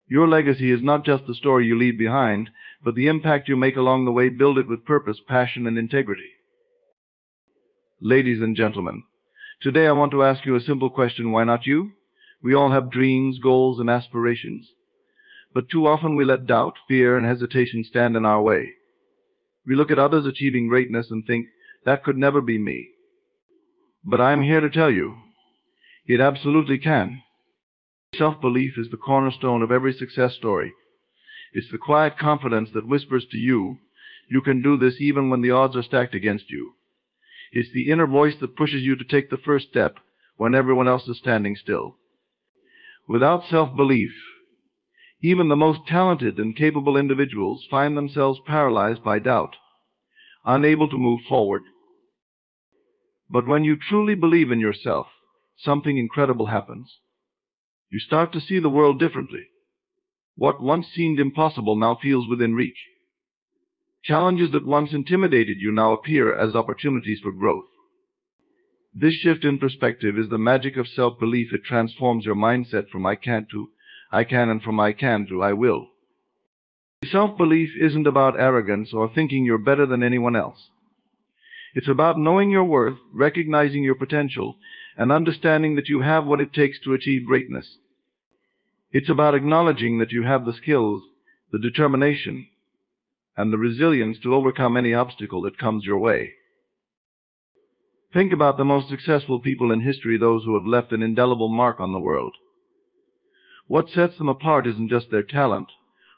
Your legacy is not just the story you leave behind, but the impact you make along the way. Build it with purpose, passion, and integrity. Ladies and gentlemen, today I want to ask you a simple question. Why not you? We all have dreams, goals, and aspirations. But too often we let doubt, fear, and hesitation stand in our way. We look at others achieving greatness and think, that could never be me. But I am here to tell you, it absolutely can. Self-belief is the cornerstone of every success story. It's the quiet confidence that whispers to you, you can do this even when the odds are stacked against you. It's the inner voice that pushes you to take the first step when everyone else is standing still. Without self-belief, even the most talented and capable individuals find themselves paralyzed by doubt, unable to move forward. But when you truly believe in yourself, something incredible happens. You start to see the world differently. What once seemed impossible now feels within reach. Challenges that once intimidated you now appear as opportunities for growth. This shift in perspective is the magic of self-belief. It transforms your mindset from I can't to I can, and from I can to I will. Self-belief isn't about arrogance or thinking you're better than anyone else. It's about knowing your worth, recognizing your potential, and understanding that you have what it takes to achieve greatness. It's about acknowledging that you have the skills, the determination, and the resilience to overcome any obstacle that comes your way. Think about the most successful people in history, those who have left an indelible mark on the world. What sets them apart isn't just their talent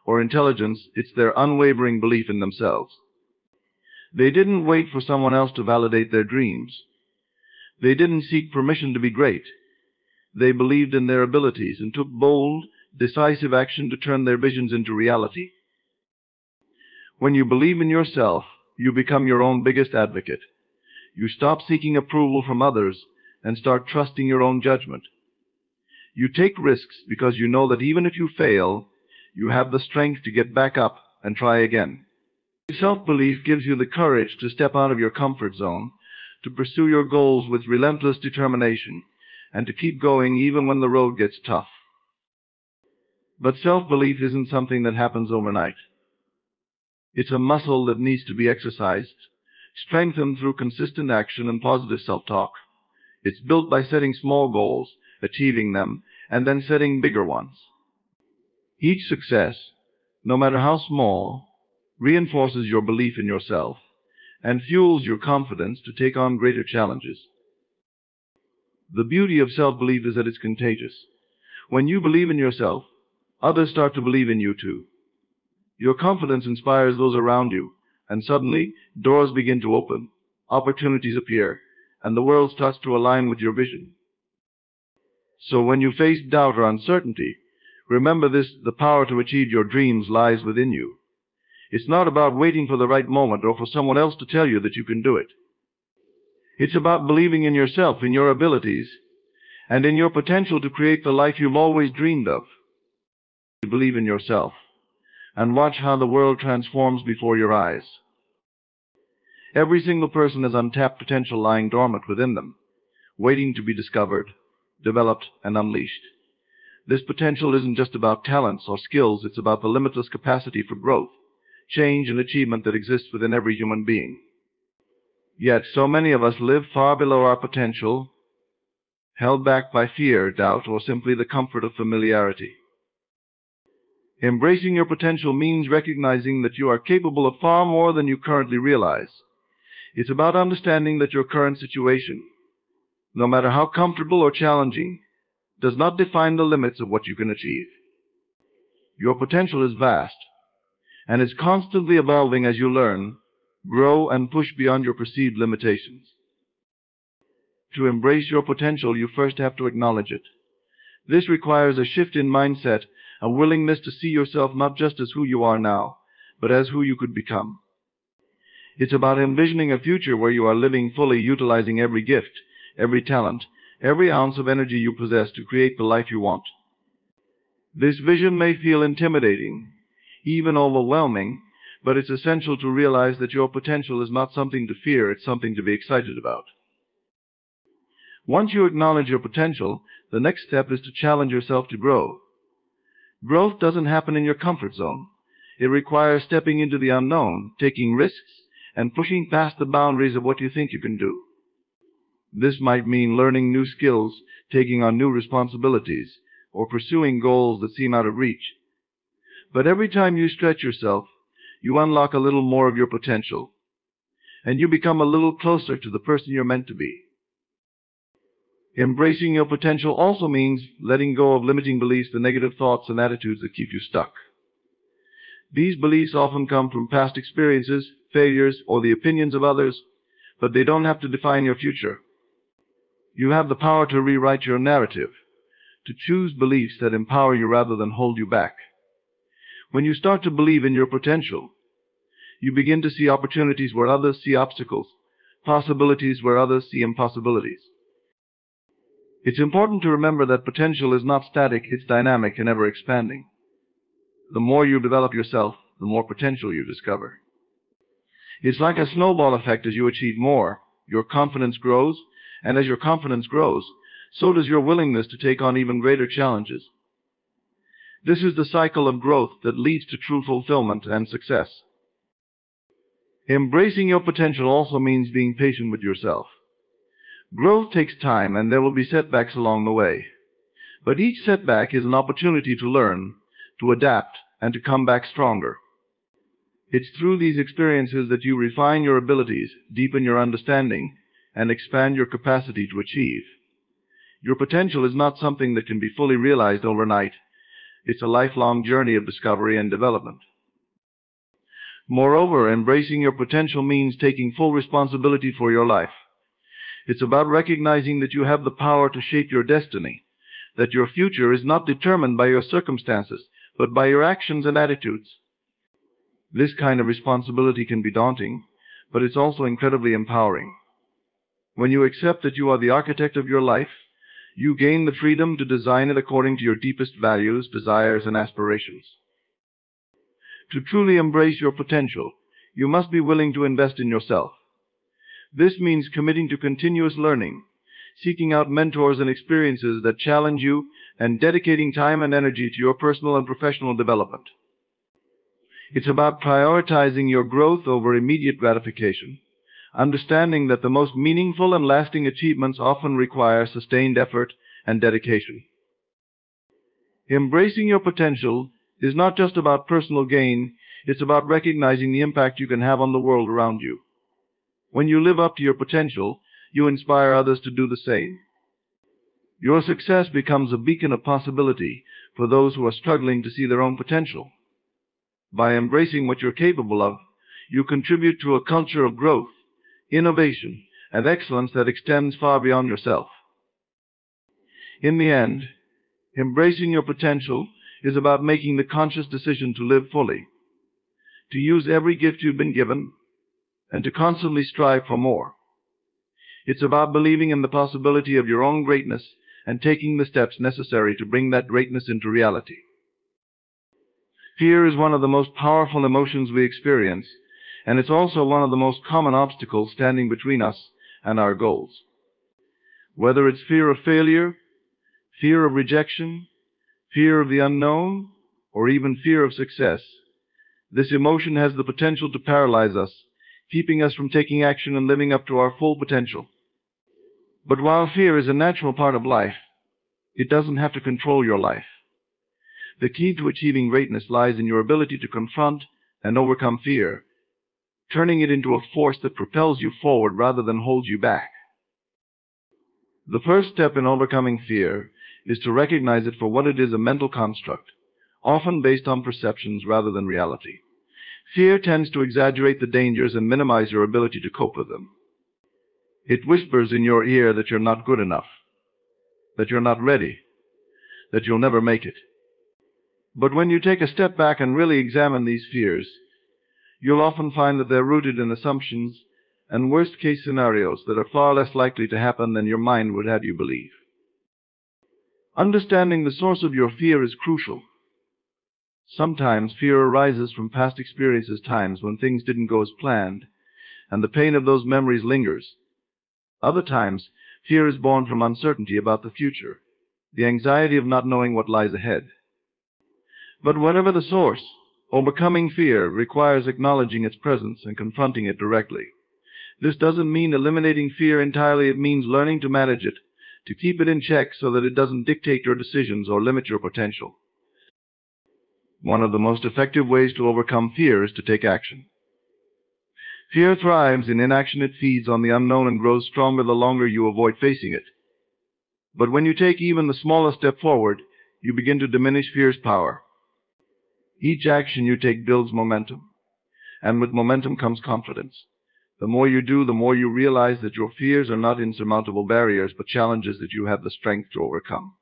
or intelligence, it's their unwavering belief in themselves. They didn't wait for someone else to validate their dreams. They didn't seek permission to be great. They believed in their abilities and took bold, decisive action to turn their visions into reality. When you believe in yourself, you become your own biggest advocate. You stop seeking approval from others and start trusting your own judgment. You take risks because you know that even if you fail, you have the strength to get back up and try again. Self-belief gives you the courage to step out of your comfort zone, to pursue your goals with relentless determination, and to keep going even when the road gets tough. But self-belief isn't something that happens overnight. It's a muscle that needs to be exercised, strengthened through consistent action and positive self-talk. It's built by setting small goals, achieving them, and then setting bigger ones. Each success, no matter how small, reinforces your belief in yourself and fuels your confidence to take on greater challenges. The beauty of self-belief is that it's contagious. When you believe in yourself, others start to believe in you too. Your confidence inspires those around you, and suddenly doors begin to open, opportunities appear, and the world starts to align with your vision. So when you face doubt or uncertainty, remember this: the power to achieve your dreams lies within you. It's not about waiting for the right moment or for someone else to tell you that you can do it. It's about believing in yourself, in your abilities, and in your potential to create the life you've always dreamed of. Believe in yourself, and watch how the world transforms before your eyes. Every single person has untapped potential lying dormant within them, waiting to be discovered, developed, and unleashed. This potential isn't just about talents or skills, it's about the limitless capacity for growth, change, and achievement that exists within every human being. Yet so many of us live far below our potential, held back by fear, doubt, or simply the comfort of familiarity. Embracing your potential means recognizing that you are capable of far more than you currently realize. It's about understanding that your current situation, no matter how comfortable or challenging, does not define the limits of what you can achieve. Your potential is vast, and is constantly evolving as you learn, grow, and push beyond your perceived limitations. To embrace your potential, you first have to acknowledge it. This requires a shift in mindset, a willingness to see yourself not just as who you are now, but as who you could become. It's about envisioning a future where you are living fully, utilizing every gift, every talent, every ounce of energy you possess to create the life you want. This vision may feel intimidating, even overwhelming, but it's essential to realize that your potential is not something to fear, it's something to be excited about. Once you acknowledge your potential, the next step is to challenge yourself to grow. Growth doesn't happen in your comfort zone. It requires stepping into the unknown, taking risks, and pushing past the boundaries of what you think you can do. This might mean learning new skills, taking on new responsibilities, or pursuing goals that seem out of reach. But every time you stretch yourself, you unlock a little more of your potential, and you become a little closer to the person you're meant to be. Embracing your potential also means letting go of limiting beliefs, the negative thoughts and attitudes that keep you stuck. These beliefs often come from past experiences, failures, or the opinions of others, but they don't have to define your future. You have the power to rewrite your narrative, to choose beliefs that empower you rather than hold you back. When you start to believe in your potential, you begin to see opportunities where others see obstacles, possibilities where others see impossibilities. It's important to remember that potential is not static, it's dynamic and ever expanding. The more you develop yourself, the more potential you discover. It's like a snowball effect. As you achieve more, your confidence grows, and as your confidence grows, so does your willingness to take on even greater challenges. This is the cycle of growth that leads to true fulfillment and success. Embracing your potential also means being patient with yourself. Growth takes time, and there will be setbacks along the way. But each setback is an opportunity to learn, to adapt, and to come back stronger. It's through these experiences that you refine your abilities, deepen your understanding, and expand your capacity to achieve. Your potential is not something that can be fully realized overnight. It's a lifelong journey of discovery and development. Moreover, embracing your potential means taking full responsibility for your life. It's about recognizing that you have the power to shape your destiny, that your future is not determined by your circumstances, but by your actions and attitudes. This kind of responsibility can be daunting, but it's also incredibly empowering. When you accept that you are the architect of your life, you gain the freedom to design it according to your deepest values, desires, and aspirations. To truly embrace your potential, you must be willing to invest in yourself. This means committing to continuous learning, seeking out mentors and experiences that challenge you, and dedicating time and energy to your personal and professional development. It's about prioritizing your growth over immediate gratification, understanding that the most meaningful and lasting achievements often require sustained effort and dedication. Embracing your potential is not just about personal gain, it's about recognizing the impact you can have on the world around you. When you live up to your potential, you inspire others to do the same. Your success becomes a beacon of possibility for those who are struggling to see their own potential. By embracing what you're capable of, you contribute to a culture of growth, innovation, and excellence that extends far beyond yourself. In the end, embracing your potential is about making the conscious decision to live fully, to use every gift you've been given, and to constantly strive for more. It's about believing in the possibility of your own greatness and taking the steps necessary to bring that greatness into reality. Fear is one of the most powerful emotions we experience, and it's also one of the most common obstacles standing between us and our goals. Whether it's fear of failure, fear of rejection, fear of the unknown, or even fear of success, this emotion has the potential to paralyze us, keeping us from taking action and living up to our full potential. But while fear is a natural part of life, it doesn't have to control your life. The key to achieving greatness lies in your ability to confront and overcome fear, turning it into a force that propels you forward rather than holds you back. The first step in overcoming fear is to recognize it for what it is: a mental construct, often based on perceptions rather than reality. Fear tends to exaggerate the dangers and minimize your ability to cope with them. It whispers in your ear that you're not good enough, that you're not ready, that you'll never make it. But when you take a step back and really examine these fears, you'll often find that they're rooted in assumptions and worst-case scenarios that are far less likely to happen than your mind would have you believe. Understanding the source of your fear is crucial. Sometimes fear arises from past experiences, times when things didn't go as planned, and the pain of those memories lingers. Other times, fear is born from uncertainty about the future, the anxiety of not knowing what lies ahead. But whatever the source, overcoming fear requires acknowledging its presence and confronting it directly. This doesn't mean eliminating fear entirely, it means learning to manage it, to keep it in check so that it doesn't dictate your decisions or limit your potential. One of the most effective ways to overcome fear is to take action. Fear thrives in inaction. It feeds on the unknown and grows stronger the longer you avoid facing it. But when you take even the smallest step forward, you begin to diminish fear's power. Each action you take builds momentum, and with momentum comes confidence. The more you do, the more you realize that your fears are not insurmountable barriers, but challenges that you have the strength to overcome.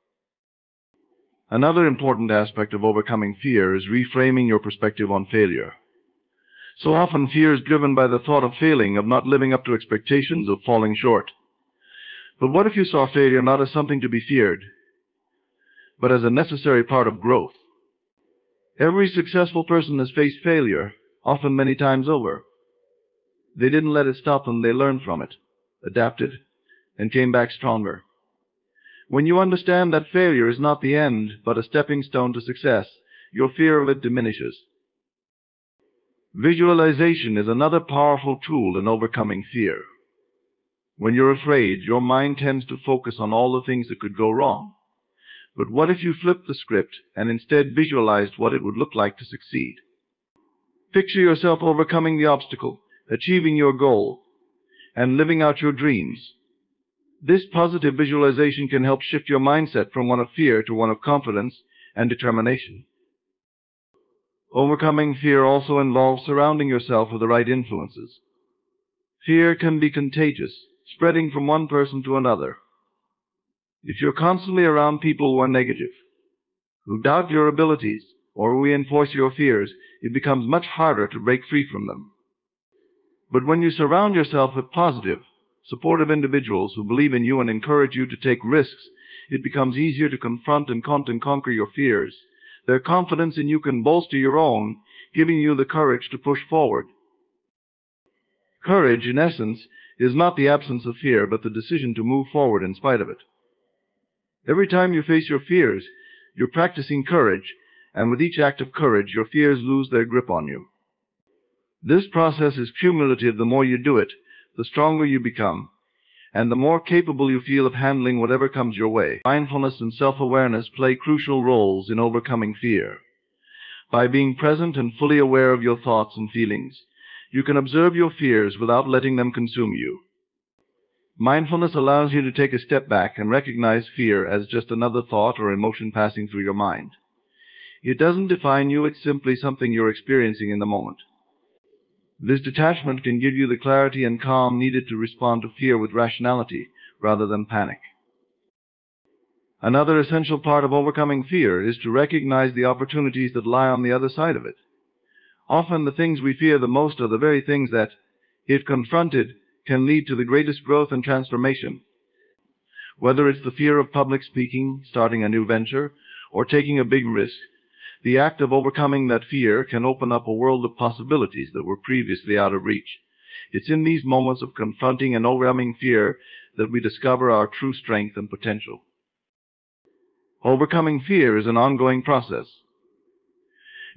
Another important aspect of overcoming fear is reframing your perspective on failure. So often fear is driven by the thought of failing, of not living up to expectations, of falling short. But what if you saw failure not as something to be feared, but as a necessary part of growth? Every successful person has faced failure, often many times over. They didn't let it stop them. They learned from it, adapted, and came back stronger. When you understand that failure is not the end, but a stepping stone to success, your fear of it diminishes. Visualization is another powerful tool in overcoming fear. When you're afraid, your mind tends to focus on all the things that could go wrong. But what if you flipped the script and instead visualized what it would look like to succeed? Picture yourself overcoming the obstacle, achieving your goal, and living out your dreams. This positive visualization can help shift your mindset from one of fear to one of confidence and determination. Overcoming fear also involves surrounding yourself with the right influences. Fear can be contagious, spreading from one person to another. If you're constantly around people who are negative, who doubt your abilities, or reinforce your fears, it becomes much harder to break free from them. But when you surround yourself with positive, supportive individuals who believe in you and encourage you to take risks, it becomes easier to confront and conquer your fears. Their confidence in you can bolster your own, giving you the courage to push forward. Courage, in essence, is not the absence of fear, but the decision to move forward in spite of it. Every time you face your fears, you're practicing courage, and with each act of courage, your fears lose their grip on you. This process is cumulative. The more you do it, the stronger you become, and the more capable you feel of handling whatever comes your way. Mindfulness and self-awareness play crucial roles in overcoming fear. By being present and fully aware of your thoughts and feelings, you can observe your fears without letting them consume you. Mindfulness allows you to take a step back and recognize fear as just another thought or emotion passing through your mind. It doesn't define you, it's simply something you're experiencing in the moment. This detachment can give you the clarity and calm needed to respond to fear with rationality rather than panic. Another essential part of overcoming fear is to recognize the opportunities that lie on the other side of it. Often the things we fear the most are the very things that, if confronted, can lead to the greatest growth and transformation. Whether it's the fear of public speaking, starting a new venture, or taking a big risk, the act of overcoming that fear can open up a world of possibilities that were previously out of reach. It's in these moments of confronting and overcoming fear that we discover our true strength and potential. Overcoming fear is an ongoing process.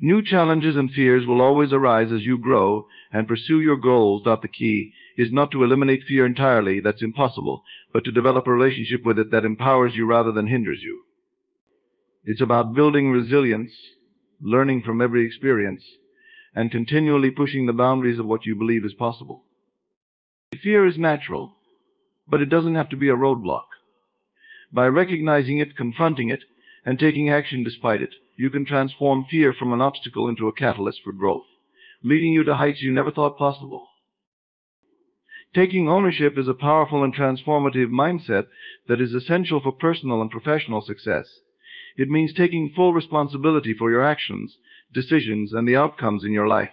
New challenges and fears will always arise as you grow and pursue your goals. The key is not to eliminate fear entirely, that's impossible, but to develop a relationship with it that empowers you rather than hinders you. It's about building resilience, learning from every experience, and continually pushing the boundaries of what you believe is possible. Fear is natural, but it doesn't have to be a roadblock. By recognizing it, confronting it, and taking action despite it, you can transform fear from an obstacle into a catalyst for growth, leading you to heights you never thought possible. Taking ownership is a powerful and transformative mindset that is essential for personal and professional success. It means taking full responsibility for your actions, decisions, and the outcomes in your life.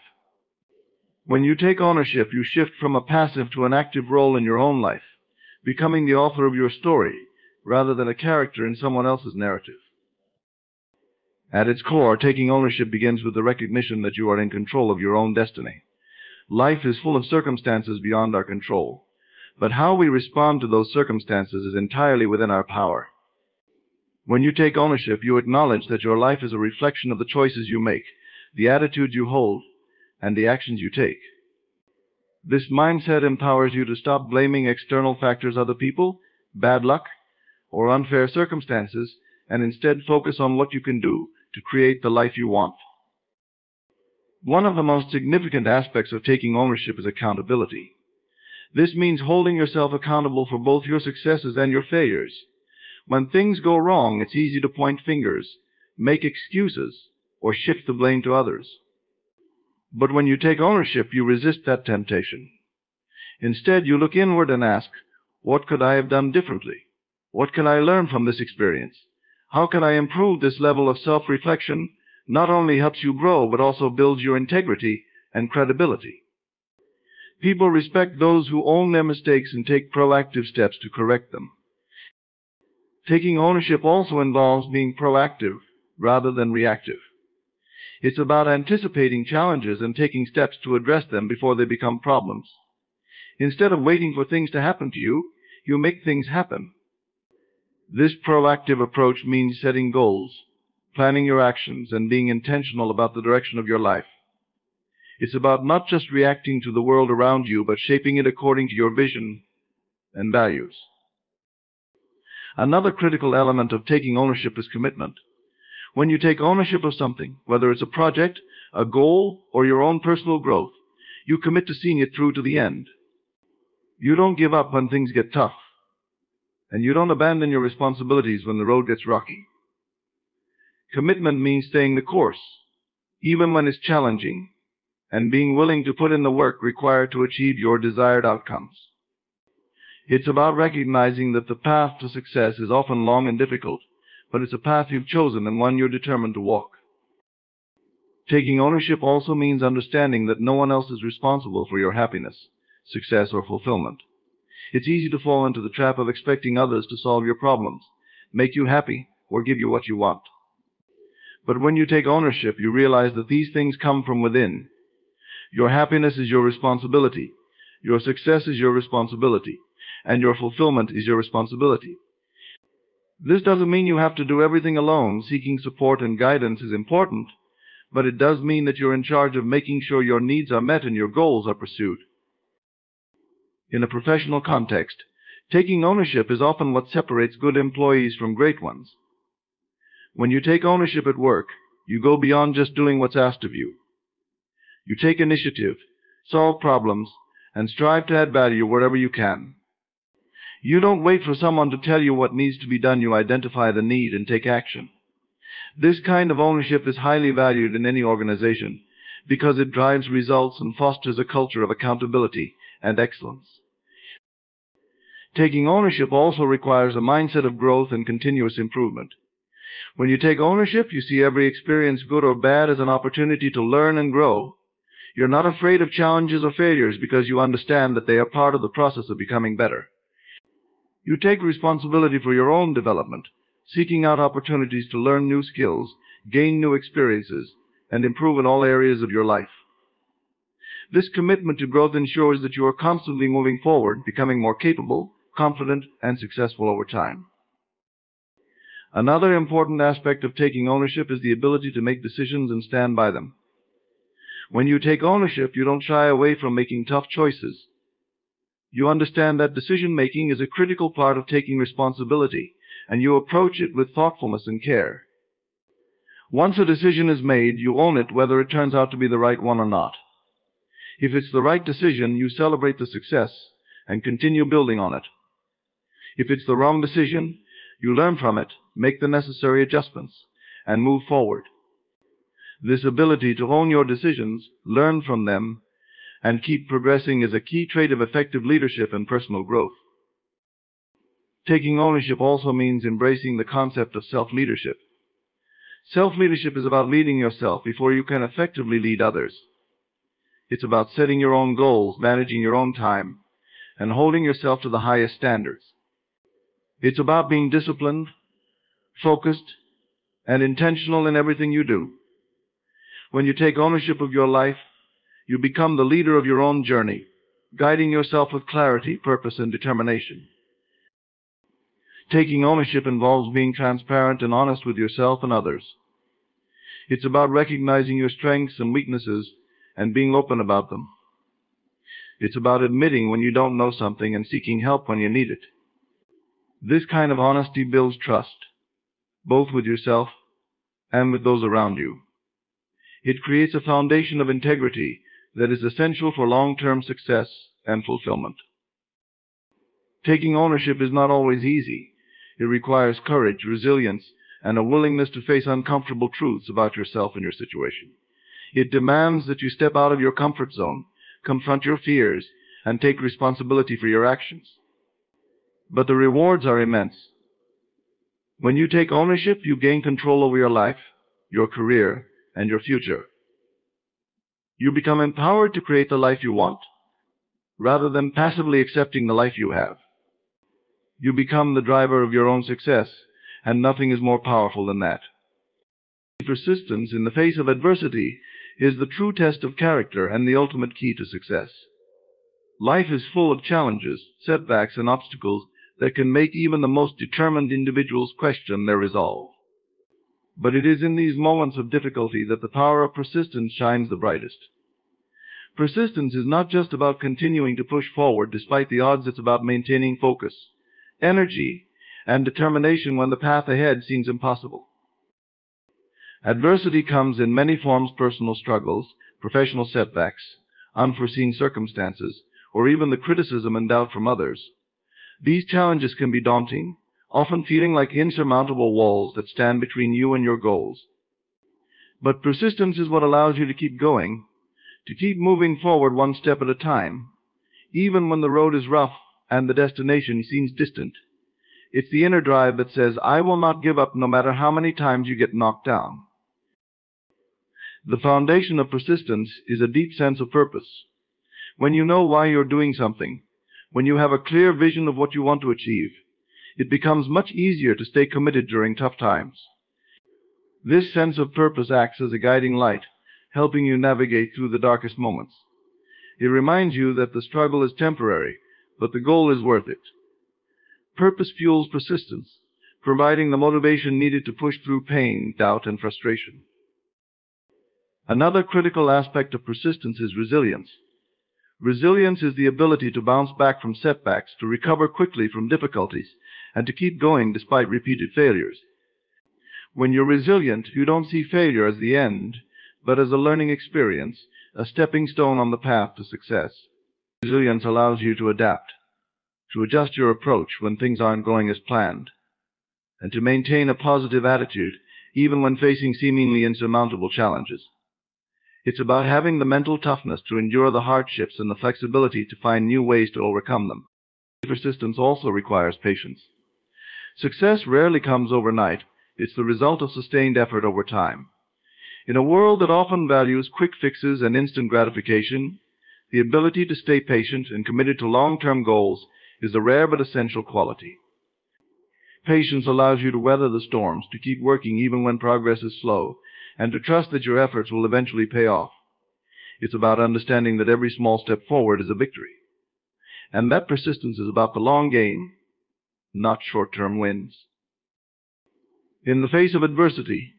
When you take ownership, you shift from a passive to an active role in your own life, becoming the author of your story rather than a character in someone else's narrative. At its core, taking ownership begins with the recognition that you are in control of your own destiny. Life is full of circumstances beyond our control, but how we respond to those circumstances is entirely within our power. When you take ownership, you acknowledge that your life is a reflection of the choices you make, the attitudes you hold, and the actions you take. This mindset empowers you to stop blaming external factors, other people, bad luck, or unfair circumstances, and instead focus on what you can do to create the life you want. One of the most significant aspects of taking ownership is accountability. This means holding yourself accountable for both your successes and your failures. When things go wrong, it's easy to point fingers, make excuses, or shift the blame to others. But when you take ownership, you resist that temptation. Instead, you look inward and ask, what could I have done differently? What can I learn from this experience? How can I improve? This level of self-reflection not only helps you grow, but also builds your integrity and credibility. People respect those who own their mistakes and take proactive steps to correct them. Taking ownership also involves being proactive rather than reactive. It's about anticipating challenges and taking steps to address them before they become problems. Instead of waiting for things to happen to you, you make things happen. This proactive approach means setting goals, planning your actions, and being intentional about the direction of your life. It's about not just reacting to the world around you, but shaping it according to your vision and values. Another critical element of taking ownership is commitment. When you take ownership of something, whether it's a project, a goal, or your own personal growth, you commit to seeing it through to the end. You don't give up when things get tough, and you don't abandon your responsibilities when the road gets rocky. Commitment means staying the course, even when it's challenging, and being willing to put in the work required to achieve your desired outcomes. It's about recognizing that the path to success is often long and difficult, but it's a path you've chosen and one you're determined to walk. Taking ownership also means understanding that no one else is responsible for your happiness, success, or fulfillment. It's easy to fall into the trap of expecting others to solve your problems, make you happy, or give you what you want. But when you take ownership, you realize that these things come from within. Your happiness is your responsibility, your success is your responsibility, and your fulfillment is your responsibility. This doesn't mean you have to do everything alone. Seeking support and guidance is important, but it does mean that you're in charge of making sure your needs are met and your goals are pursued. In a professional context, taking ownership is often what separates good employees from great ones. When you take ownership at work, you go beyond just doing what's asked of you. You take initiative, solve problems, and strive to add value wherever you can. You don't wait for someone to tell you what needs to be done. You identify the need and take action. This kind of ownership is highly valued in any organization because it drives results and fosters a culture of accountability and excellence. Taking ownership also requires a mindset of growth and continuous improvement. When you take ownership, you see every experience, good or bad, as an opportunity to learn and grow. You're not afraid of challenges or failures because you understand that they are part of the process of becoming better. You take responsibility for your own development, seeking out opportunities to learn new skills, gain new experiences, and improve in all areas of your life. This commitment to growth ensures that you are constantly moving forward, becoming more capable, confident, and successful over time. Another important aspect of taking ownership is the ability to make decisions and stand by them. When you take ownership, you don't shy away from making tough choices. You understand that decision-making is a critical part of taking responsibility, and you approach it with thoughtfulness and care. Once a decision is made, you own it whether it turns out to be the right one or not. If it's the right decision, you celebrate the success and continue building on it. If it's the wrong decision, you learn from it, make the necessary adjustments, and move forward. This ability to own your decisions, learn from them, and keep progressing is a key trait of effective leadership and personal growth. Taking ownership also means embracing the concept of self-leadership. Self-leadership is about leading yourself before you can effectively lead others. It's about setting your own goals, managing your own time, and holding yourself to the highest standards. It's about being disciplined, focused, and intentional in everything you do. When you take ownership of your life, you become the leader of your own journey, guiding yourself with clarity, purpose, and determination. Taking ownership involves being transparent and honest with yourself and others. It's about recognizing your strengths and weaknesses and being open about them. It's about admitting when you don't know something and seeking help when you need it. This kind of honesty builds trust, both with yourself and with those around you. It creates a foundation of integrity that is essential for long-term success and fulfillment. Taking ownership is not always easy. It requires courage, resilience, and a willingness to face uncomfortable truths about yourself and your situation. It demands that you step out of your comfort zone, confront your fears, and take responsibility for your actions. But the rewards are immense. When you take ownership, you gain control over your life, your career, and your future. You become empowered to create the life you want, rather than passively accepting the life you have. You become the driver of your own success, and nothing is more powerful than that. Persistence in the face of adversity is the true test of character and the ultimate key to success. Life is full of challenges, setbacks, and obstacles that can make even the most determined individuals question their resolve. But it is in these moments of difficulty that the power of persistence shines the brightest. Persistence is not just about continuing to push forward despite the odds. It's about maintaining focus, energy, and determination when the path ahead seems impossible. Adversity comes in many forms: personal struggles, professional setbacks, unforeseen circumstances, or even the criticism and doubt from others. These challenges can be daunting, often feeling like insurmountable walls that stand between you and your goals. But persistence is what allows you to keep going, to keep moving forward one step at a time, even when the road is rough and the destination seems distant. It's the inner drive that says, "I will not give up no matter how many times you get knocked down." The foundation of persistence is a deep sense of purpose. When you know why you're doing something, when you have a clear vision of what you want to achieve, it becomes much easier to stay committed during tough times. This sense of purpose acts as a guiding light, helping you navigate through the darkest moments. It reminds you that the struggle is temporary, but the goal is worth it. Purpose fuels persistence, providing the motivation needed to push through pain, doubt, and frustration. Another critical aspect of persistence is resilience. Resilience is the ability to bounce back from setbacks, to recover quickly from difficulties, and to keep going despite repeated failures. When you're resilient, you don't see failure as the end, but as a learning experience, a stepping stone on the path to success. Resilience allows you to adapt, to adjust your approach when things aren't going as planned, and to maintain a positive attitude even when facing seemingly insurmountable challenges. It's about having the mental toughness to endure the hardships and the flexibility to find new ways to overcome them. Persistence also requires patience. Success rarely comes overnight. It's the result of sustained effort over time. In a world that often values quick fixes and instant gratification, the ability to stay patient and committed to long-term goals is a rare but essential quality. Patience allows you to weather the storms, to keep working even when progress is slow, and to trust that your efforts will eventually pay off. It's about understanding that every small step forward is a victory, and that persistence is about the long game, not short-term wins. In the face of adversity,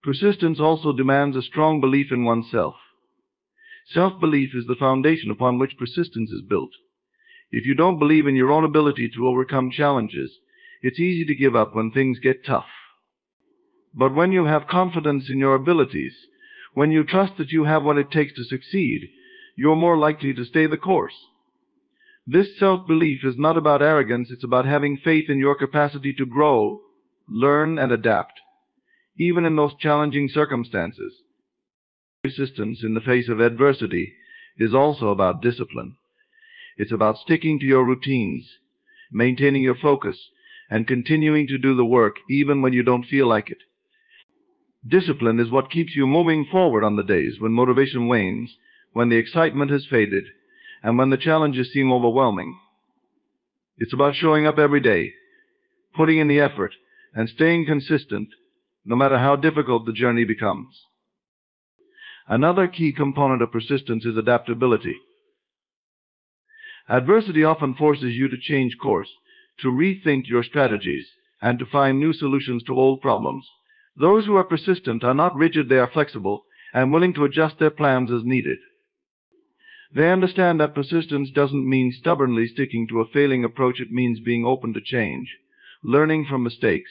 persistence also demands a strong belief in oneself. Self-belief is the foundation upon which persistence is built. If you don't believe in your own ability to overcome challenges, it's easy to give up when things get tough. But when you have confidence in your abilities, when you trust that you have what it takes to succeed, you're more likely to stay the course. This self-belief is not about arrogance. It's about having faith in your capacity to grow, learn, and adapt, even in those challenging circumstances. Persistence in the face of adversity is also about discipline. It's about sticking to your routines, maintaining your focus, and continuing to do the work even when you don't feel like it. Discipline is what keeps you moving forward on the days when motivation wanes, when the excitement has faded, and when the challenges seem overwhelming. It's about showing up every day, putting in the effort, and staying consistent, no matter how difficult the journey becomes. Another key component of persistence is adaptability. Adversity often forces you to change course, to rethink your strategies, and to find new solutions to old problems. Those who are persistent are not rigid, they are flexible and willing to adjust their plans as needed. They understand that persistence doesn't mean stubbornly sticking to a failing approach, it means being open to change, learning from mistakes,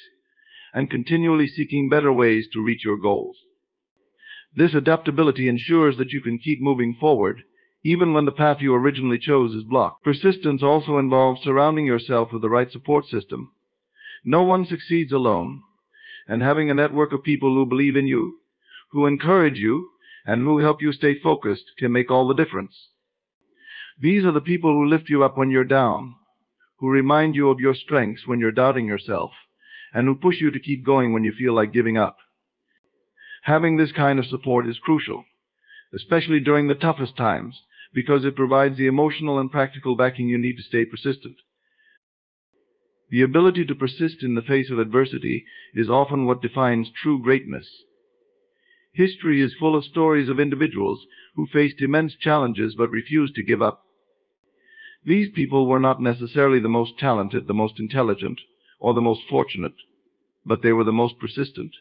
and continually seeking better ways to reach your goals. This adaptability ensures that you can keep moving forward, even when the path you originally chose is blocked. Persistence also involves surrounding yourself with the right support system. No one succeeds alone, and having a network of people who believe in you, who encourage you, and who help you stay focused can make all the difference. These are the people who lift you up when you're down, who remind you of your strengths when you're doubting yourself, and who push you to keep going when you feel like giving up. Having this kind of support is crucial, especially during the toughest times, because it provides the emotional and practical backing you need to stay persistent. The ability to persist in the face of adversity is often what defines true greatness. History is full of stories of individuals who faced immense challenges but refused to give up. These people were not necessarily the most talented, the most intelligent, or the most fortunate, but they were the most persistent.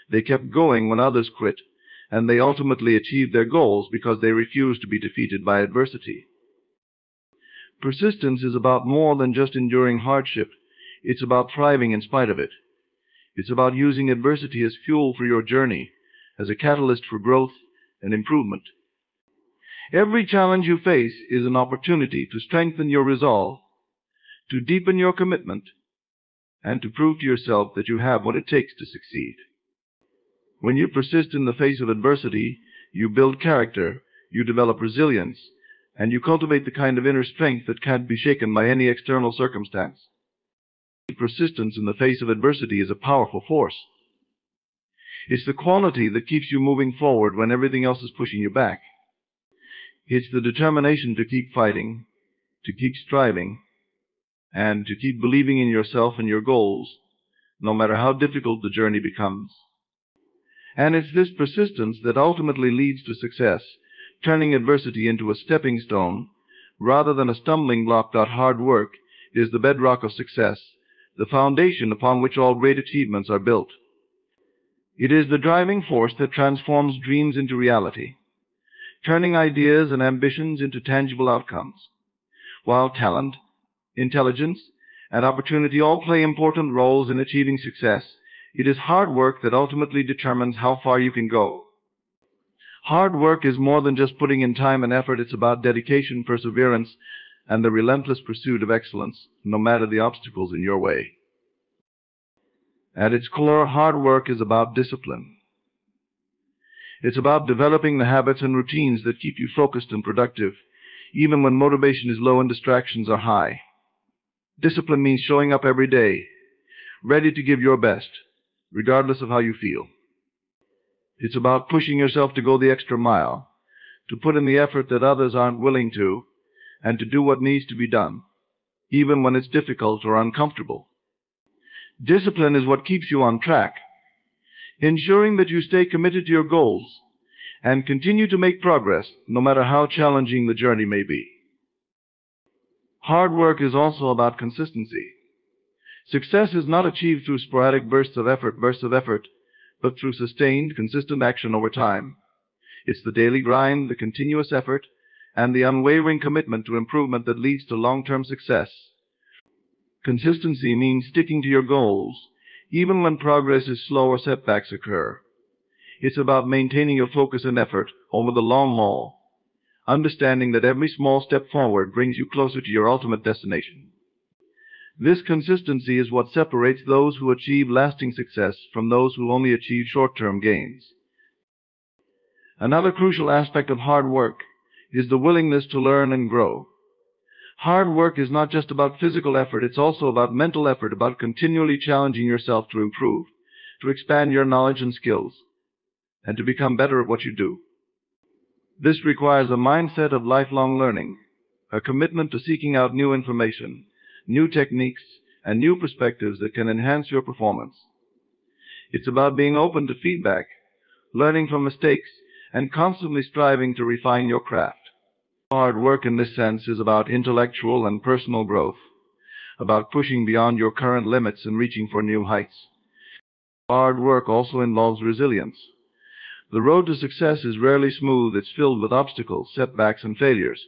They kept going when others quit, and they ultimately achieved their goals because they refused to be defeated by adversity. Persistence is about more than just enduring hardship. It's about thriving in spite of it. It's about using adversity as fuel for your journey, as a catalyst for growth and improvement. Every challenge you face is an opportunity to strengthen your resolve, to deepen your commitment, and to prove to yourself that you have what it takes to succeed. When you persist in the face of adversity, you build character, you develop resilience, and you cultivate the kind of inner strength that can't be shaken by any external circumstance. Persistence in the face of adversity is a powerful force. It's the quality that keeps you moving forward when everything else is pushing you back. It's the determination to keep fighting, to keep striving, and to keep believing in yourself and your goals, no matter how difficult the journey becomes. And it's this persistence that ultimately leads to success, turning adversity into a stepping stone rather than a stumbling block. Hard work is the bedrock of success, the foundation upon which all great achievements are built. It is the driving force that transforms dreams into reality, turning ideas and ambitions into tangible outcomes. While talent, intelligence, and opportunity all play important roles in achieving success, it is hard work that ultimately determines how far you can go. Hard work is more than just putting in time and effort. It's about dedication, perseverance, and the relentless pursuit of excellence, no matter the obstacles in your way. At its core, hard work is about discipline. It's about developing the habits and routines that keep you focused and productive, even when motivation is low and distractions are high. Discipline means showing up every day, ready to give your best, regardless of how you feel. It's about pushing yourself to go the extra mile, to put in the effort that others aren't willing to, and to do what needs to be done, even when it's difficult or uncomfortable. Discipline is what keeps you on track, ensuring that you stay committed to your goals and continue to make progress no matter how challenging the journey may be. Hard work is also about consistency. Success is not achieved through sporadic bursts of effort, but through sustained, consistent action over time. It's the daily grind, the continuous effort, and the unwavering commitment to improvement that leads to long-term success. Consistency means sticking to your goals, even when progress is slow or setbacks occur. It's about maintaining your focus and effort over the long haul, understanding that every small step forward brings you closer to your ultimate destination. This consistency is what separates those who achieve lasting success from those who only achieve short-term gains. Another crucial aspect of hard work is the willingness to learn and grow. Hard work is not just about physical effort, it's also about mental effort, about continually challenging yourself to improve, to expand your knowledge and skills, and to become better at what you do. This requires a mindset of lifelong learning, a commitment to seeking out new information, new techniques, and new perspectives that can enhance your performance. It's about being open to feedback, learning from mistakes, and constantly striving to refine your craft. Hard work in this sense is about intellectual and personal growth. about pushing beyond your current limits and reaching for new heights. Hard work also involves resilience. The road to success is rarely smooth. It's filled with obstacles, setbacks, and failures.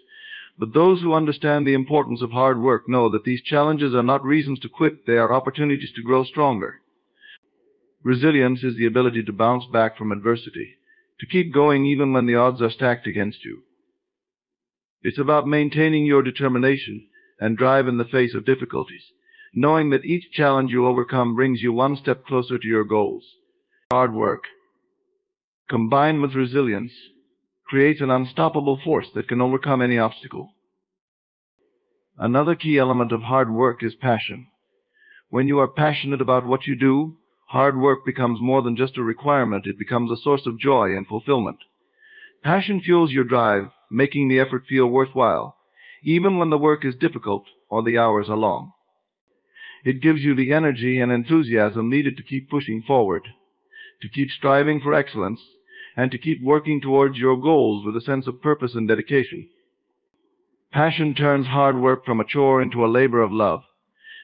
But those who understand the importance of hard work know that these challenges are not reasons to quit, they are opportunities to grow stronger. Resilience is the ability to bounce back from adversity, to keep going even when the odds are stacked against you. It's about maintaining your determination and drive in the face of difficulties, knowing that each challenge you overcome brings you one step closer to your goals. Hard work, combined with resilience, creates an unstoppable force that can overcome any obstacle. Another key element of hard work is passion. When you are passionate about what you do, hard work becomes more than just a requirement. It becomes a source of joy and fulfillment. Passion fuels your drive, making the effort feel worthwhile, even when the work is difficult or the hours are long. It gives you the energy and enthusiasm needed to keep pushing forward, to keep striving for excellence, and to keep working towards your goals with a sense of purpose and dedication. Passion turns hard work from a chore into a labor of love,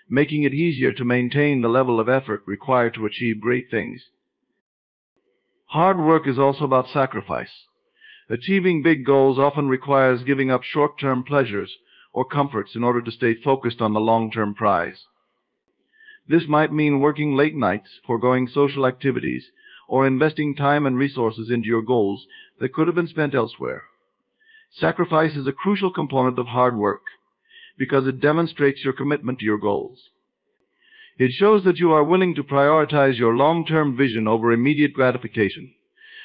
making it easier to maintain the level of effort required to achieve great things. Hard work is also about sacrifice. Achieving big goals often requires giving up short-term pleasures or comforts in order to stay focused on the long-term prize. This might mean working late nights, foregoing social activities, or investing time and resources into your goals that could have been spent elsewhere. Sacrifice is a crucial component of hard work because it demonstrates your commitment to your goals. It shows that you are willing to prioritize your long-term vision over immediate gratification,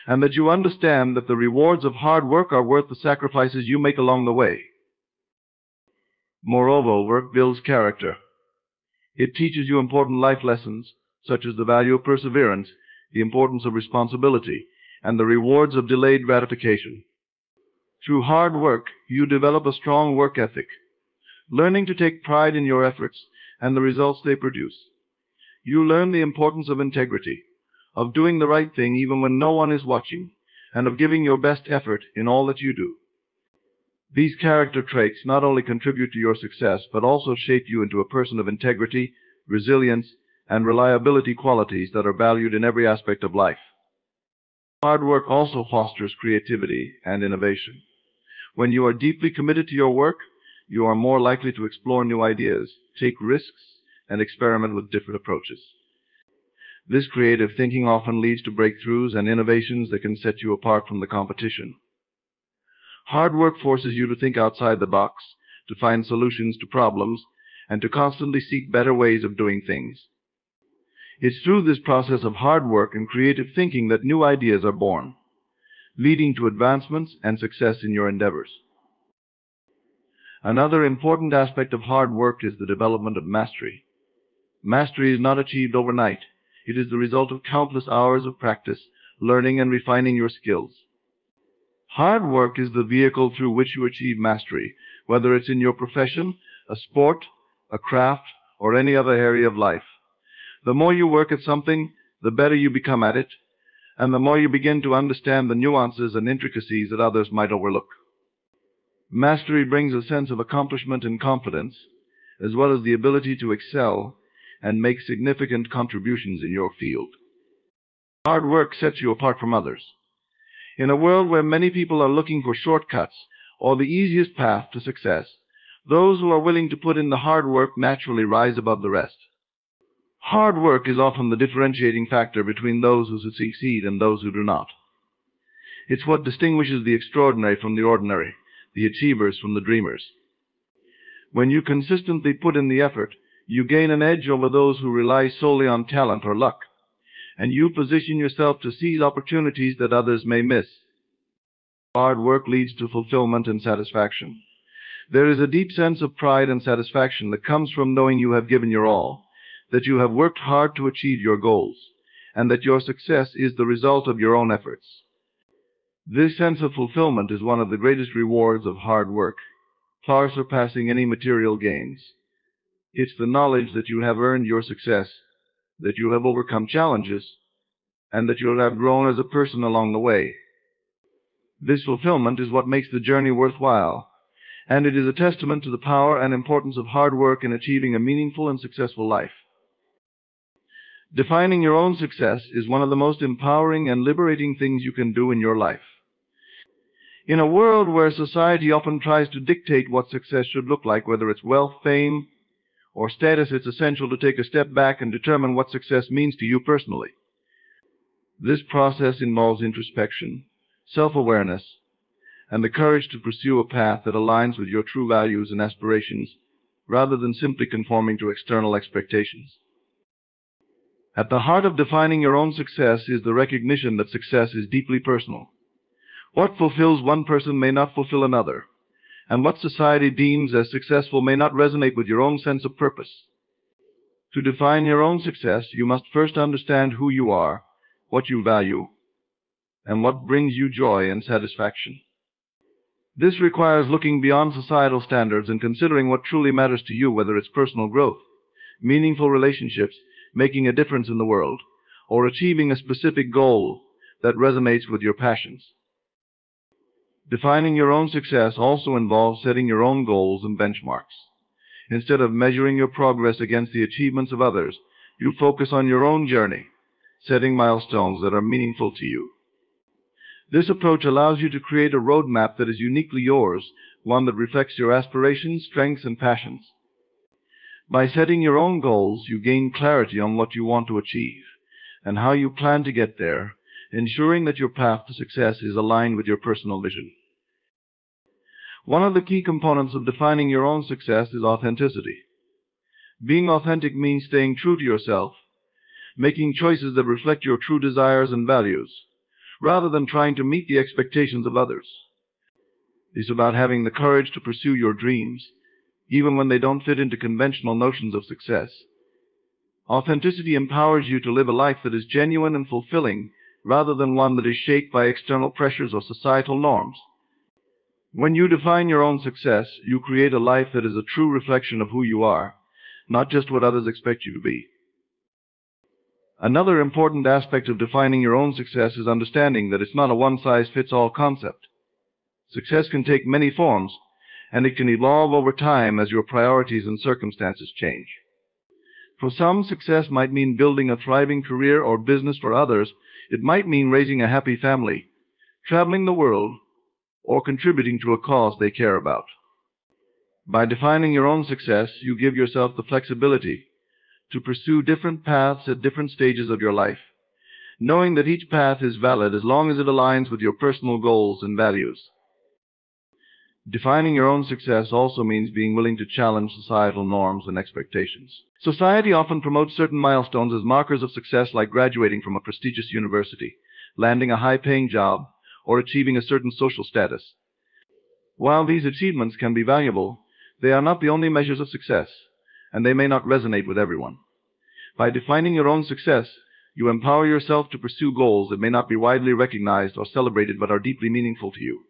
and that you understand that the rewards of hard work are worth the sacrifices you make along the way. Moreover, work builds character. It teaches you important life lessons, such as the value of perseverance, the importance of responsibility, and the rewards of delayed gratification. Through hard work, you develop a strong work ethic, learning to take pride in your efforts and the results they produce. You learn the importance of integrity, of doing the right thing even when no one is watching, and of giving your best effort in all that you do. These character traits not only contribute to your success, but also shape you into a person of integrity, resilience, and reliability, qualities that are valued in every aspect of life. Hard work also fosters creativity and innovation. When you are deeply committed to your work, you are more likely to explore new ideas, take risks, and experiment with different approaches. This creative thinking often leads to breakthroughs and innovations that can set you apart from the competition. Hard work forces you to think outside the box, to find solutions to problems, and to constantly seek better ways of doing things. It's through this process of hard work and creative thinking that new ideas are born, leading to advancements and success in your endeavors. Another important aspect of hard work is the development of mastery. Mastery is not achieved overnight. It is the result of countless hours of practice, learning and refining your skills. Hard work is the vehicle through which you achieve mastery, whether it's in your profession, a sport, a craft, or any other area of life. The more you work at something, the better you become at it, and the more you begin to understand the nuances and intricacies that others might overlook. Mastery brings a sense of accomplishment and confidence, as well as the ability to excel and make significant contributions in your field. Hard work sets you apart from others. In a world where many people are looking for shortcuts or the easiest path to success, those who are willing to put in the hard work naturally rise above the rest. Hard work is often the differentiating factor between those who succeed and those who do not. It's what distinguishes the extraordinary from the ordinary, the achievers from the dreamers. When you consistently put in the effort, you gain an edge over those who rely solely on talent or luck, and you position yourself to seize opportunities that others may miss. Hard work leads to fulfillment and satisfaction. There is a deep sense of pride and satisfaction that comes from knowing you have given your all, that you have worked hard to achieve your goals, and that your success is the result of your own efforts. This sense of fulfillment is one of the greatest rewards of hard work, far surpassing any material gains. It's the knowledge that you have earned your success, that you have overcome challenges, and that you have grown as a person along the way. This fulfillment is what makes the journey worthwhile, and it is a testament to the power and importance of hard work in achieving a meaningful and successful life. Defining your own success is one of the most empowering and liberating things you can do in your life. In a world where society often tries to dictate what success should look like, whether it's wealth, fame, or status, it's essential to take a step back and determine what success means to you personally. This process involves introspection, self-awareness, and the courage to pursue a path that aligns with your true values and aspirations, rather than simply conforming to external expectations. At the heart of defining your own success is the recognition that success is deeply personal. What fulfills one person may not fulfill another, and what society deems as successful may not resonate with your own sense of purpose. To define your own success, you must first understand who you are, what you value, and what brings you joy and satisfaction. This requires looking beyond societal standards and considering what truly matters to you, whether it's personal growth, meaningful relationships, making a difference in the world, or achieving a specific goal that resonates with your passions. Defining your own success also involves setting your own goals and benchmarks. Instead of measuring your progress against the achievements of others, you focus on your own journey, setting milestones that are meaningful to you. This approach allows you to create a roadmap that is uniquely yours, one that reflects your aspirations, strengths, and passions. By setting your own goals, you gain clarity on what you want to achieve and how you plan to get there, ensuring that your path to success is aligned with your personal vision. One of the key components of defining your own success is authenticity. Being authentic means staying true to yourself, making choices that reflect your true desires and values, rather than trying to meet the expectations of others. It's about having the courage to pursue your dreams, even when they don't fit into conventional notions of success. Authenticity empowers you to live a life that is genuine and fulfilling, rather than one that is shaped by external pressures or societal norms. When you define your own success, you create a life that is a true reflection of who you are, not just what others expect you to be. Another important aspect of defining your own success is understanding that it's not a one-size-fits-all concept. Success can take many forms, and it can evolve over time as your priorities and circumstances change. For some, success might mean building a thriving career or business. For others, it might mean raising a happy family, traveling the world, or contributing to a cause they care about. By defining your own success, you give yourself the flexibility to pursue different paths at different stages of your life, knowing that each path is valid as long as it aligns with your personal goals and values. Defining your own success also means being willing to challenge societal norms and expectations. Society often promotes certain milestones as markers of success, like graduating from a prestigious university, landing a high-paying job, or achieving a certain social status. While these achievements can be valuable, they are not the only measures of success, and they may not resonate with everyone. By defining your own success, you empower yourself to pursue goals that may not be widely recognized or celebrated but are deeply meaningful to you.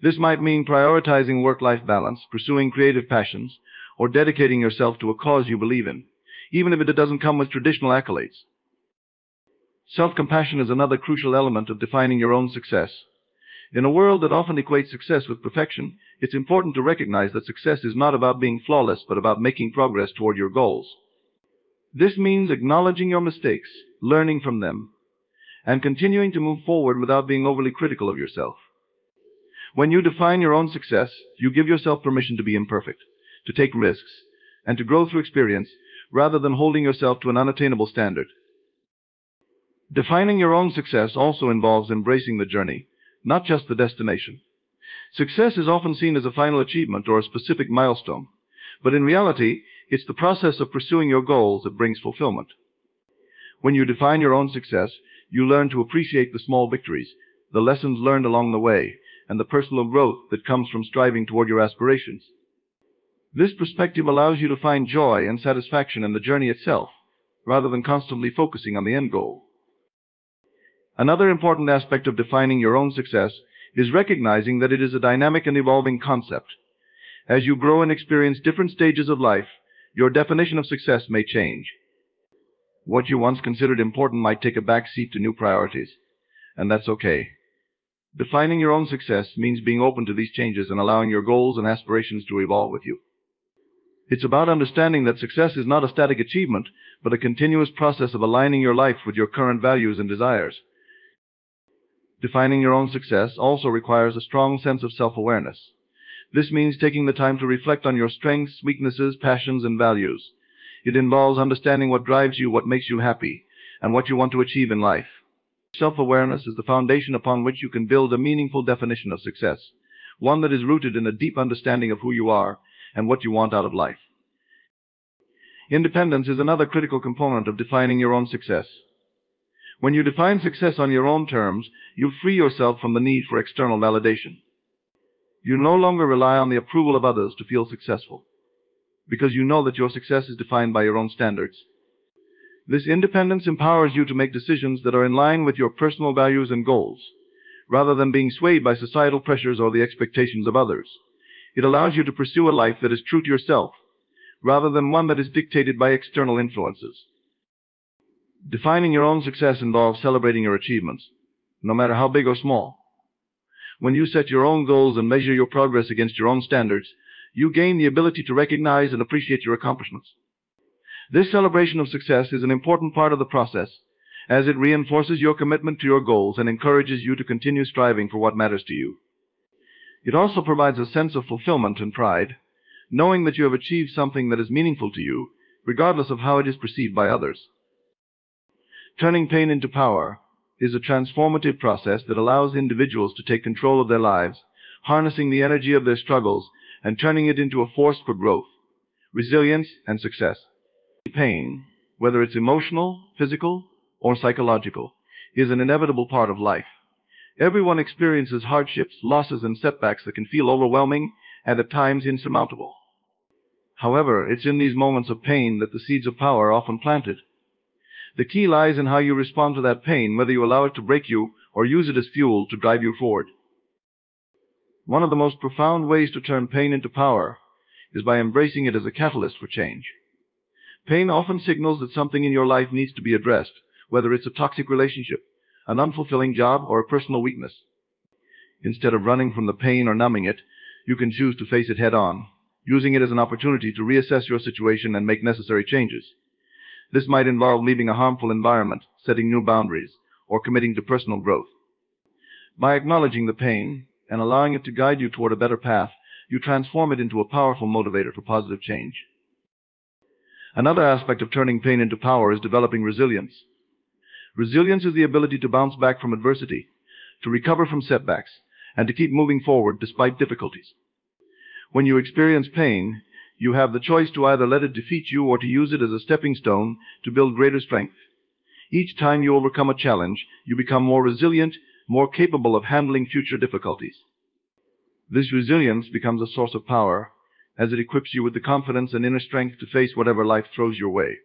This might mean prioritizing work-life balance, pursuing creative passions, or dedicating yourself to a cause you believe in, even if it doesn't come with traditional accolades. Self-compassion is another crucial element of defining your own success. In a world that often equates success with perfection, it's important to recognize that success is not about being flawless, but about making progress toward your goals. This means acknowledging your mistakes, learning from them, and continuing to move forward without being overly critical of yourself. When you define your own success, you give yourself permission to be imperfect, to take risks, and to grow through experience, rather than holding yourself to an unattainable standard. Defining your own success also involves embracing the journey, not just the destination. Success is often seen as a final achievement or a specific milestone, but in reality, it's the process of pursuing your goals that brings fulfillment. When you define your own success, you learn to appreciate the small victories, the lessons learned along the way, and the personal growth that comes from striving toward your aspirations. This perspective allows you to find joy and satisfaction in the journey itself, rather than constantly focusing on the end goal. Another important aspect of defining your own success is recognizing that it is a dynamic and evolving concept. As you grow and experience different stages of life, your definition of success may change. What you once considered important might take a back seat to new priorities, and that's okay. Defining your own success means being open to these changes and allowing your goals and aspirations to evolve with you. It's about understanding that success is not a static achievement, but a continuous process of aligning your life with your current values and desires. Defining your own success also requires a strong sense of self-awareness. This means taking the time to reflect on your strengths, weaknesses, passions, and values. It involves understanding what drives you, what makes you happy, and what you want to achieve in life. Self-awareness is the foundation upon which you can build a meaningful definition of success, one that is rooted in a deep understanding of who you are and what you want out of life. Independence is another critical component of defining your own success. When you define success on your own terms, you free yourself from the need for external validation. You no longer rely on the approval of others to feel successful, because you know that your success is defined by your own standards. This independence empowers you to make decisions that are in line with your personal values and goals, rather than being swayed by societal pressures or the expectations of others. It allows you to pursue a life that is true to yourself, rather than one that is dictated by external influences. Defining your own success involves celebrating your achievements, no matter how big or small. When you set your own goals and measure your progress against your own standards, you gain the ability to recognize and appreciate your accomplishments. This celebration of success is an important part of the process, as it reinforces your commitment to your goals and encourages you to continue striving for what matters to you. It also provides a sense of fulfillment and pride, knowing that you have achieved something that is meaningful to you, regardless of how it is perceived by others. Turning pain into power is a transformative process that allows individuals to take control of their lives, harnessing the energy of their struggles and turning it into a force for growth, resilience, and success. Pain, whether it's emotional, physical, or psychological, is an inevitable part of life. Everyone experiences hardships, losses, and setbacks that can feel overwhelming and at times insurmountable. However, it's in these moments of pain that the seeds of power are often planted. The key lies in how you respond to that pain, whether you allow it to break you or use it as fuel to drive you forward. One of the most profound ways to turn pain into power is by embracing it as a catalyst for change. Pain often signals that something in your life needs to be addressed, whether it's a toxic relationship, an unfulfilling job, or a personal weakness. Instead of running from the pain or numbing it, you can choose to face it head-on, using it as an opportunity to reassess your situation and make necessary changes. This might involve leaving a harmful environment, setting new boundaries, or committing to personal growth. By acknowledging the pain and allowing it to guide you toward a better path, you transform it into a powerful motivator for positive change. Another aspect of turning pain into power is developing resilience. Resilience is the ability to bounce back from adversity, to recover from setbacks, and to keep moving forward despite difficulties. When you experience pain, you have the choice to either let it defeat you or to use it as a stepping stone to build greater strength. Each time you overcome a challenge, you become more resilient, more capable of handling future difficulties. This resilience becomes a source of power, as it equips you with the confidence and inner strength to face whatever life throws your way.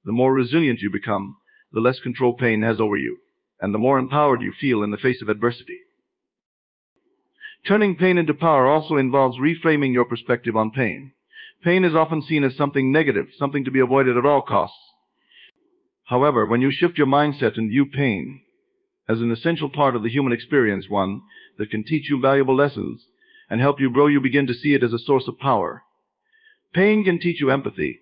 The more resilient you become, the less control pain has over you, and the more empowered you feel in the face of adversity. Turning pain into power also involves reframing your perspective on pain. Pain is often seen as something negative, something to be avoided at all costs. However, when you shift your mindset and view pain as an essential part of the human experience, one that can teach you valuable lessons and help you grow, you begin to see it as a source of power. Pain can teach you empathy,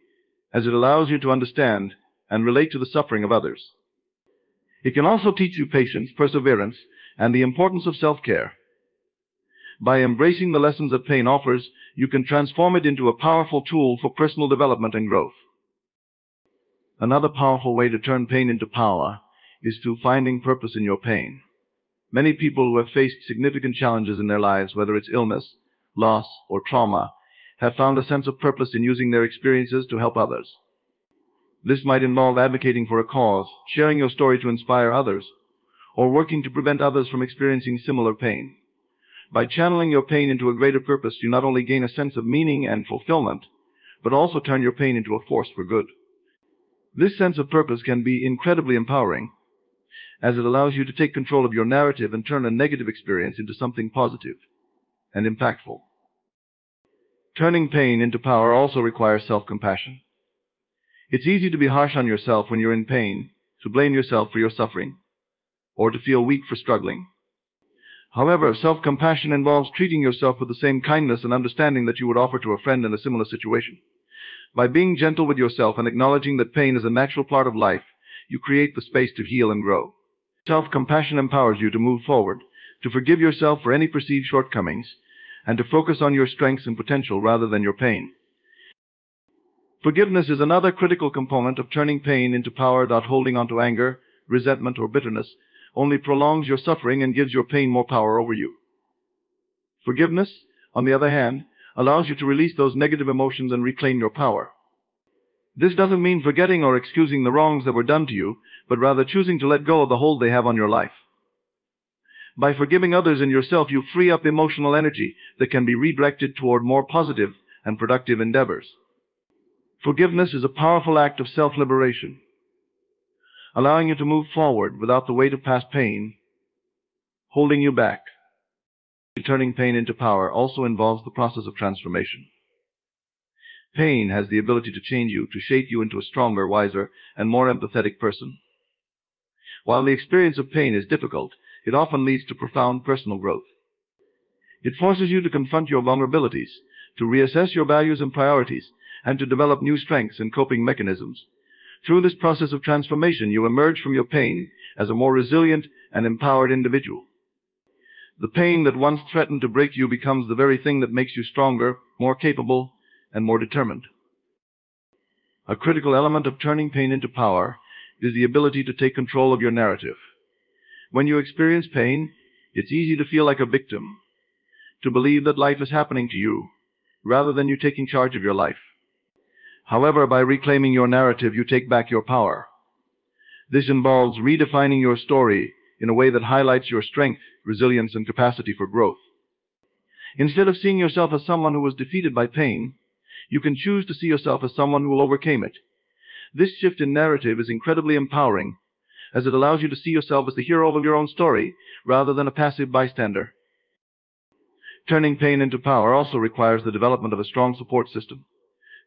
as it allows you to understand and relate to the suffering of others. It can also teach you patience, perseverance, and the importance of self-care. By embracing the lessons that pain offers, you can transform it into a powerful tool for personal development and growth. Another powerful way to turn pain into power is through finding purpose in your pain. Many people who have faced significant challenges in their lives, whether it's illness, loss, or trauma, have found a sense of purpose in using their experiences to help others. This might involve advocating for a cause, sharing your story to inspire others, or working to prevent others from experiencing similar pain. By channeling your pain into a greater purpose, you not only gain a sense of meaning and fulfillment, but also turn your pain into a force for good. This sense of purpose can be incredibly empowering, as it allows you to take control of your narrative and turn a negative experience into something positive and impactful. Turning pain into power also requires self-compassion. It's easy to be harsh on yourself when you're in pain, to blame yourself for your suffering, or to feel weak for struggling. However, self-compassion involves treating yourself with the same kindness and understanding that you would offer to a friend in a similar situation. By being gentle with yourself and acknowledging that pain is a natural part of life, you create the space to heal and grow. Self-compassion empowers you to move forward, to forgive yourself for any perceived shortcomings, and to focus on your strengths and potential rather than your pain. Forgiveness is another critical component of turning pain into power. Holding on to anger, resentment, or bitterness only prolongs your suffering and gives your pain more power over you. Forgiveness, on the other hand, allows you to release those negative emotions and reclaim your power. This doesn't mean forgetting or excusing the wrongs that were done to you, but rather choosing to let go of the hold they have on your life. By forgiving others and yourself, you free up emotional energy that can be redirected toward more positive and productive endeavors. Forgiveness is a powerful act of self-liberation, allowing you to move forward without the weight of past pain holding you back. Turning pain into power also involves the process of transformation. Pain has the ability to change you, to shape you into a stronger, wiser, and more empathetic person. While the experience of pain is difficult, it often leads to profound personal growth. It forces you to confront your vulnerabilities, to reassess your values and priorities, and to develop new strengths and coping mechanisms. Through this process of transformation, you emerge from your pain as a more resilient and empowered individual. The pain that once threatened to break you becomes the very thing that makes you stronger, more capable, and more determined. A critical element of turning pain into power is the ability to take control of your narrative. When you experience pain, it's easy to feel like a victim, to believe that life is happening to you, rather than you taking charge of your life. However, by reclaiming your narrative, you take back your power. This involves redefining your story in a way that highlights your strength, resilience, and capacity for growth. Instead of seeing yourself as someone who was defeated by pain, you can choose to see yourself as someone who overcame it. This shift in narrative is incredibly empowering, as it allows you to see yourself as the hero of your own story, rather than a passive bystander. Turning pain into power also requires the development of a strong support system.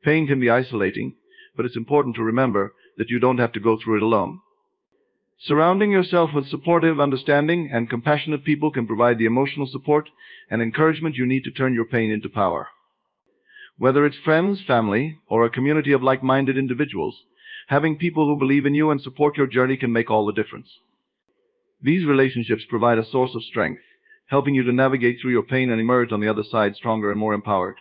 Pain can be isolating, but it's important to remember that you don't have to go through it alone. Surrounding yourself with supportive, understanding, and compassionate people can provide the emotional support and encouragement you need to turn your pain into power. Whether it's friends, family, or a community of like-minded individuals, having people who believe in you and support your journey can make all the difference. These relationships provide a source of strength, helping you to navigate through your pain and emerge on the other side stronger and more empowered.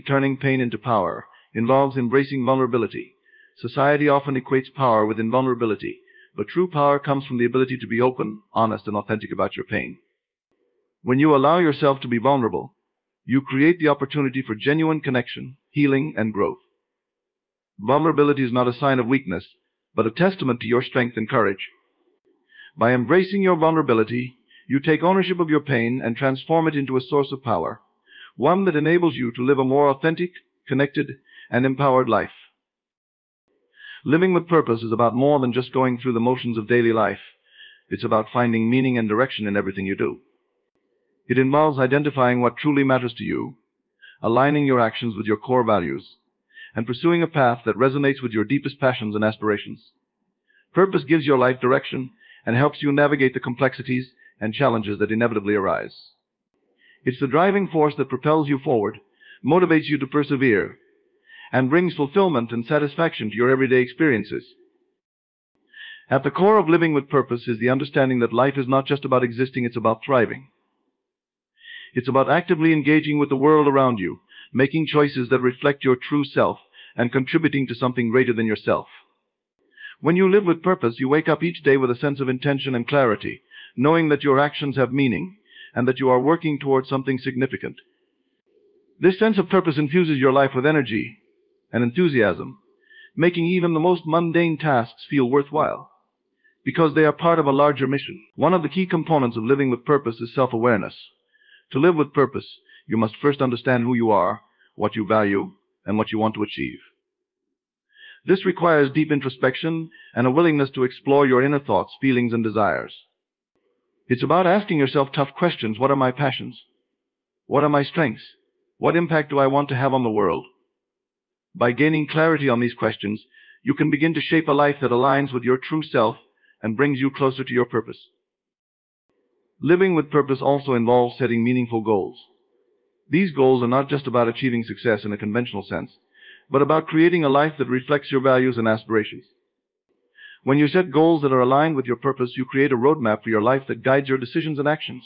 Turning pain into power involves embracing vulnerability. Society often equates power with invulnerability, but true power comes from the ability to be open, honest, and authentic about your pain. When you allow yourself to be vulnerable, you create the opportunity for genuine connection, healing, and growth. Vulnerability is not a sign of weakness, but a testament to your strength and courage. By embracing your vulnerability, you take ownership of your pain and transform it into a source of power, one that enables you to live a more authentic, connected, and empowered life. Living with purpose is about more than just going through the motions of daily life. It's about finding meaning and direction in everything you do. It involves identifying what truly matters to you, aligning your actions with your core values, and pursuing a path that resonates with your deepest passions and aspirations. Purpose gives your life direction and helps you navigate the complexities and challenges that inevitably arise. It's the driving force that propels you forward, motivates you to persevere, and brings fulfillment and satisfaction to your everyday experiences. At the core of living with purpose is the understanding that life is not just about existing, it's about thriving. It's about actively engaging with the world around you, making choices that reflect your true self, and contributing to something greater than yourself. When you live with purpose, you wake up each day with a sense of intention and clarity, knowing that your actions have meaning, and that you are working towards something significant. This sense of purpose infuses your life with energy and enthusiasm, making even the most mundane tasks feel worthwhile, because they are part of a larger mission. One of the key components of living with purpose is self-awareness. To live with purpose, you must first understand who you are, what you value, and what you want to achieve. This requires deep introspection and a willingness to explore your inner thoughts, feelings, and desires. It's about asking yourself tough questions. What are my passions? What are my strengths? What impact do I want to have on the world? By gaining clarity on these questions, you can begin to shape a life that aligns with your true self and brings you closer to your purpose. Living with purpose also involves setting meaningful goals. These goals are not just about achieving success in a conventional sense, but about creating a life that reflects your values and aspirations. When you set goals that are aligned with your purpose, you create a roadmap for your life that guides your decisions and actions.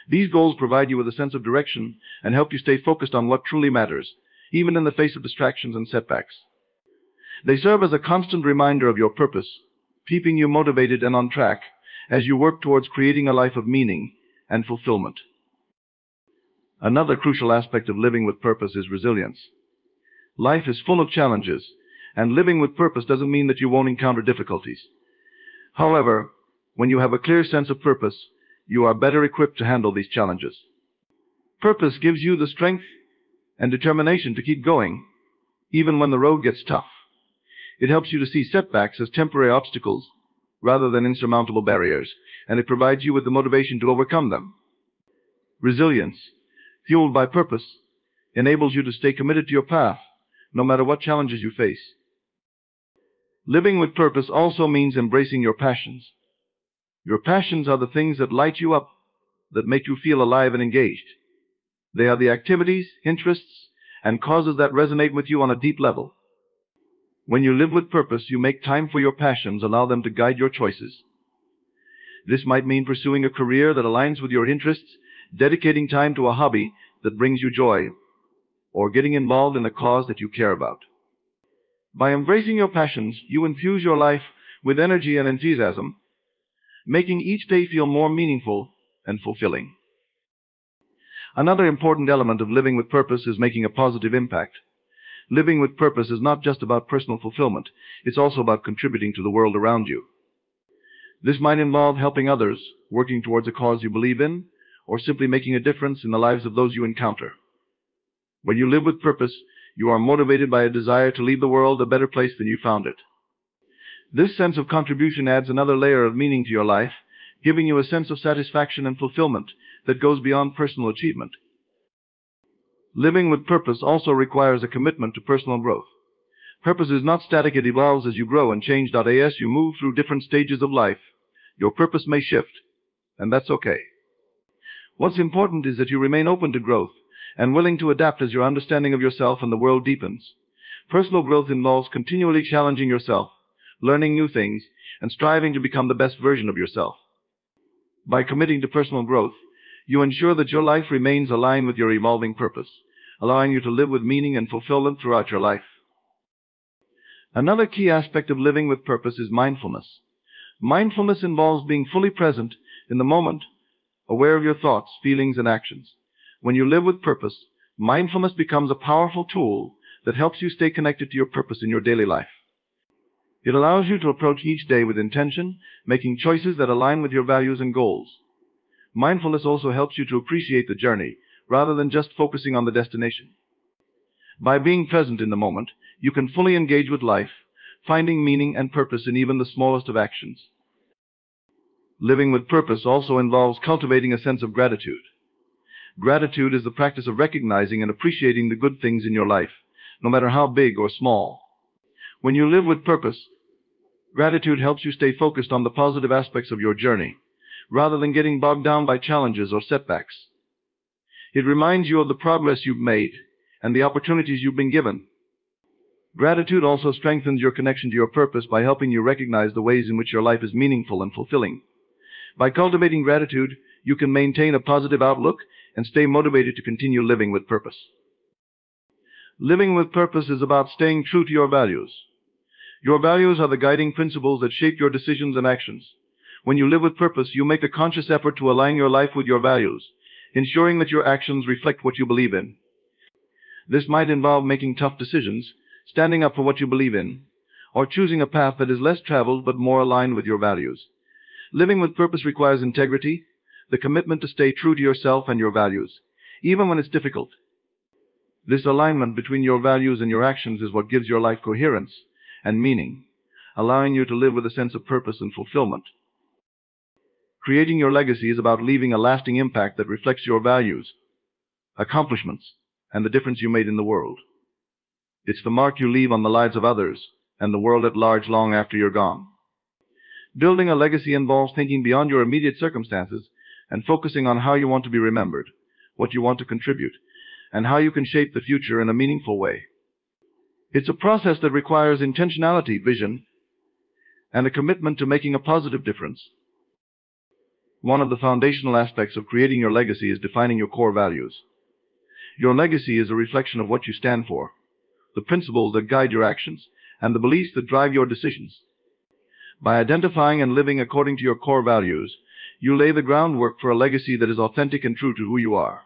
These goals provide you with a sense of direction and help you stay focused on what truly matters, even in the face of distractions and setbacks. They serve as a constant reminder of your purpose, keeping you motivated and on track as you work towards creating a life of meaning and fulfillment. Another crucial aspect of living with purpose is resilience. Life is full of challenges, and living with purpose doesn't mean that you won't encounter difficulties. However, when you have a clear sense of purpose, you are better equipped to handle these challenges. Purpose gives you the strength and determination to keep going, even when the road gets tough. It helps you to see setbacks as temporary obstacles rather than insurmountable barriers, and it provides you with the motivation to overcome them. Resilience, fueled by purpose, enables you to stay committed to your path, no matter what challenges you face. Living with purpose also means embracing your passions. Your passions are the things that light you up, that make you feel alive and engaged. They are the activities, interests, and causes that resonate with you on a deep level. When you live with purpose, you make time for your passions, allow them to guide your choices. This might mean pursuing a career that aligns with your interests, dedicating time to a hobby that brings you joy, or getting involved in a cause that you care about. By embracing your passions, you infuse your life with energy and enthusiasm, making each day feel more meaningful and fulfilling. Another important element of living with purpose is making a positive impact. Living with purpose is not just about personal fulfillment, it's also about contributing to the world around you. This might involve helping others, working towards a cause you believe in, or simply making a difference in the lives of those you encounter. When you live with purpose, you are motivated by a desire to leave the world a better place than you found it. This sense of contribution adds another layer of meaning to your life, giving you a sense of satisfaction and fulfillment that goes beyond personal achievement. Living with purpose also requires a commitment to personal growth. Purpose is not static, it evolves as you grow and change. As you move through different stages of life, your purpose may shift, and that's okay. What's important is that you remain open to growth and willing to adapt as your understanding of yourself and the world deepens. Personal growth involves continually challenging yourself, learning new things, and striving to become the best version of yourself. By committing to personal growth, you ensure that your life remains aligned with your evolving purpose, allowing you to live with meaning and fulfillment throughout your life. Another key aspect of living with purpose is mindfulness. Mindfulness involves being fully present in the moment, aware of your thoughts, feelings, and actions. When you live with purpose, mindfulness becomes a powerful tool that helps you stay connected to your purpose in your daily life. It allows you to approach each day with intention, making choices that align with your values and goals. Mindfulness also helps you to appreciate the journey, rather than just focusing on the destination. By being present in the moment, you can fully engage with life, finding meaning and purpose in even the smallest of actions. Living with purpose also involves cultivating a sense of gratitude. Gratitude is the practice of recognizing and appreciating the good things in your life, no matter how big or small. When you live with purpose, gratitude helps you stay focused on the positive aspects of your journey, rather than getting bogged down by challenges or setbacks. It reminds you of the progress you've made and the opportunities you've been given. Gratitude also strengthens your connection to your purpose by helping you recognize the ways in which your life is meaningful and fulfilling. By cultivating gratitude, you can maintain a positive outlook and stay motivated to continue living with purpose. Living with purpose is about staying true to your values. Your values are the guiding principles that shape your decisions and actions. When you live with purpose, you make a conscious effort to align your life with your values, ensuring that your actions reflect what you believe in. This might involve making tough decisions, standing up for what you believe in, or choosing a path that is less traveled but more aligned with your values. Living with purpose requires integrity, the commitment to stay true to yourself and your values, even when it's difficult. This alignment between your values and your actions is what gives your life coherence and meaning, allowing you to live with a sense of purpose and fulfillment. Creating your legacy is about leaving a lasting impact that reflects your values, accomplishments, and the difference you made in the world. It's the mark you leave on the lives of others and the world at large long after you're gone. Building a legacy involves thinking beyond your immediate circumstances, and focusing on how you want to be remembered, what you want to contribute, and how you can shape the future in a meaningful way. It's a process that requires intentionality, vision, and a commitment to making a positive difference. One of the foundational aspects of creating your legacy is defining your core values. Your legacy is a reflection of what you stand for, the principles that guide your actions, and the beliefs that drive your decisions. By identifying and living according to your core values, you lay the groundwork for a legacy that is authentic and true to who you are.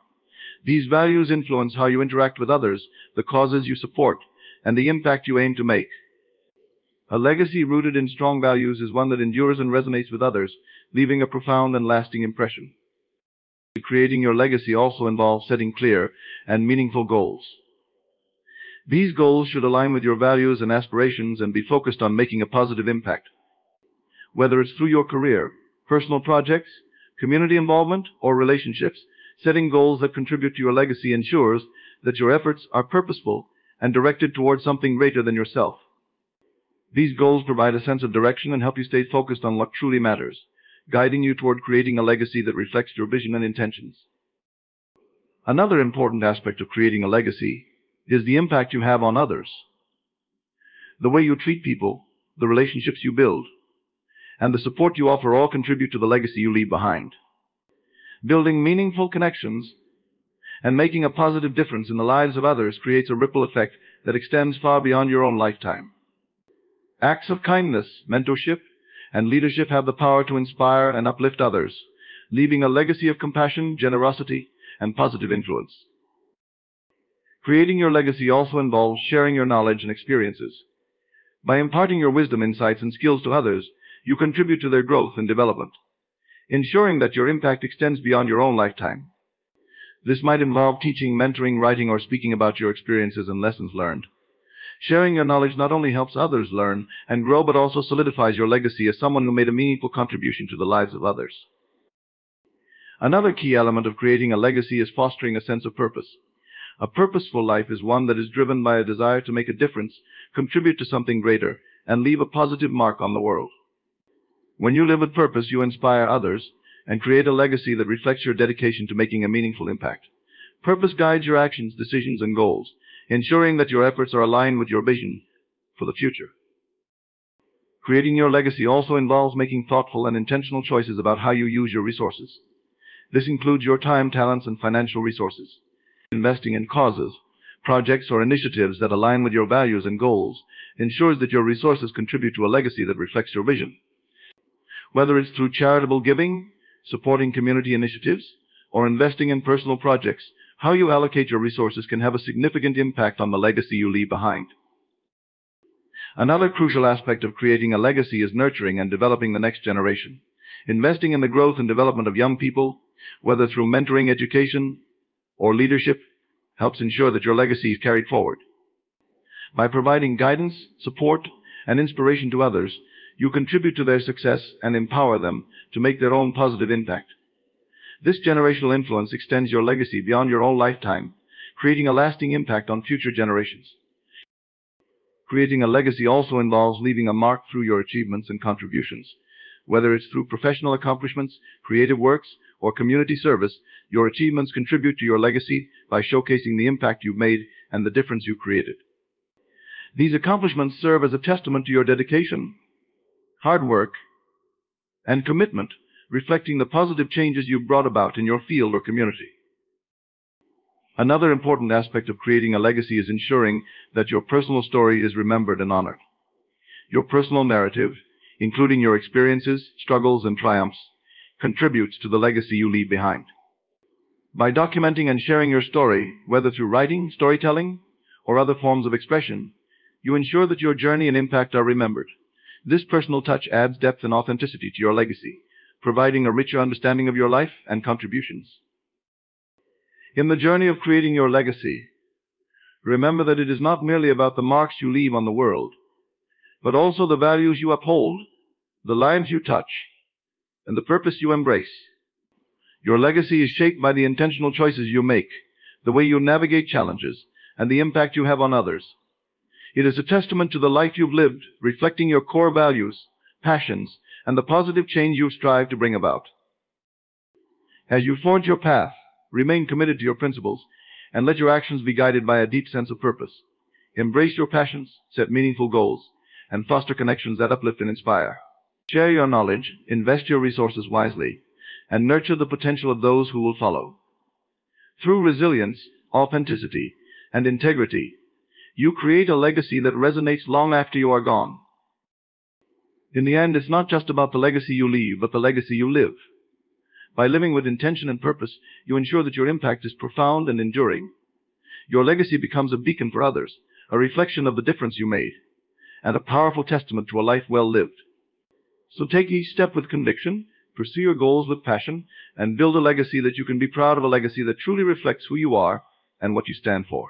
These values influence how you interact with others, the causes you support, and the impact you aim to make. A legacy rooted in strong values is one that endures and resonates with others, leaving a profound and lasting impression. Creating your legacy also involves setting clear and meaningful goals. These goals should align with your values and aspirations and be focused on making a positive impact. Whether it's through your career, personal projects, community involvement, or relationships, setting goals that contribute to your legacy ensures that your efforts are purposeful and directed towards something greater than yourself. These goals provide a sense of direction and help you stay focused on what truly matters, guiding you toward creating a legacy that reflects your vision and intentions. Another important aspect of creating a legacy is the impact you have on others. The way you treat people, the relationships you build, and the support you offer all contribute to the legacy you leave behind. Building meaningful connections and making a positive difference in the lives of others creates a ripple effect that extends far beyond your own lifetime. Acts of kindness, mentorship, and leadership have the power to inspire and uplift others, leaving a legacy of compassion, generosity, and positive influence. Creating your legacy also involves sharing your knowledge and experiences. By imparting your wisdom, insights, and skills to others, you contribute to their growth and development, ensuring that your impact extends beyond your own lifetime. This might involve teaching, mentoring, writing, or speaking about your experiences and lessons learned. Sharing your knowledge not only helps others learn and grow, but also solidifies your legacy as someone who made a meaningful contribution to the lives of others. Another key element of creating a legacy is fostering a sense of purpose. A purposeful life is one that is driven by a desire to make a difference, contribute to something greater, and leave a positive mark on the world. When you live with purpose, you inspire others and create a legacy that reflects your dedication to making a meaningful impact. Purpose guides your actions, decisions, and goals, ensuring that your efforts are aligned with your vision for the future. Creating your legacy also involves making thoughtful and intentional choices about how you use your resources. This includes your time, talents, and financial resources. Investing in causes, projects, or initiatives that align with your values and goals ensures that your resources contribute to a legacy that reflects your vision. Whether it's through charitable giving, supporting community initiatives, or investing in personal projects, how you allocate your resources can have a significant impact on the legacy you leave behind. Another crucial aspect of creating a legacy is nurturing and developing the next generation. Investing in the growth and development of young people, whether through mentoring, education, or leadership, helps ensure that your legacy is carried forward. By providing guidance, support, and inspiration to others, you contribute to their success and empower them to make their own positive impact. This generational influence extends your legacy beyond your own lifetime, creating a lasting impact on future generations. Creating a legacy also involves leaving a mark through your achievements and contributions. Whether it's through professional accomplishments, creative works, or community service, your achievements contribute to your legacy by showcasing the impact you've made and the difference you created. These accomplishments serve as a testament to your dedication, hard work, and commitment, reflecting the positive changes you've brought about in your field or community. Another important aspect of creating a legacy is ensuring that your personal story is remembered and honored. Your personal narrative, including your experiences, struggles, and triumphs, contributes to the legacy you leave behind. By documenting and sharing your story, whether through writing, storytelling, or other forms of expression, you ensure that your journey and impact are remembered. This personal touch adds depth and authenticity to your legacy, providing a richer understanding of your life and contributions. In the journey of creating your legacy, remember that it is not merely about the marks you leave on the world, but also the values you uphold, the lives you touch, and the purpose you embrace. Your legacy is shaped by the intentional choices you make, the way you navigate challenges, and the impact you have on others. It is a testament to the life you've lived, reflecting your core values, passions, and the positive change you strive to bring about. As you forge your path, remain committed to your principles and let your actions be guided by a deep sense of purpose. Embrace your passions, set meaningful goals, and foster connections that uplift and inspire. Share your knowledge, invest your resources wisely, and nurture the potential of those who will follow. Through resilience, authenticity, and integrity, you create a legacy that resonates long after you are gone. In the end, it's not just about the legacy you leave, but the legacy you live. By living with intention and purpose, you ensure that your impact is profound and enduring. Your legacy becomes a beacon for others, a reflection of the difference you made, and a powerful testament to a life well lived. So take each step with conviction, pursue your goals with passion, and build a legacy that you can be proud of, a legacy that truly reflects who you are and what you stand for.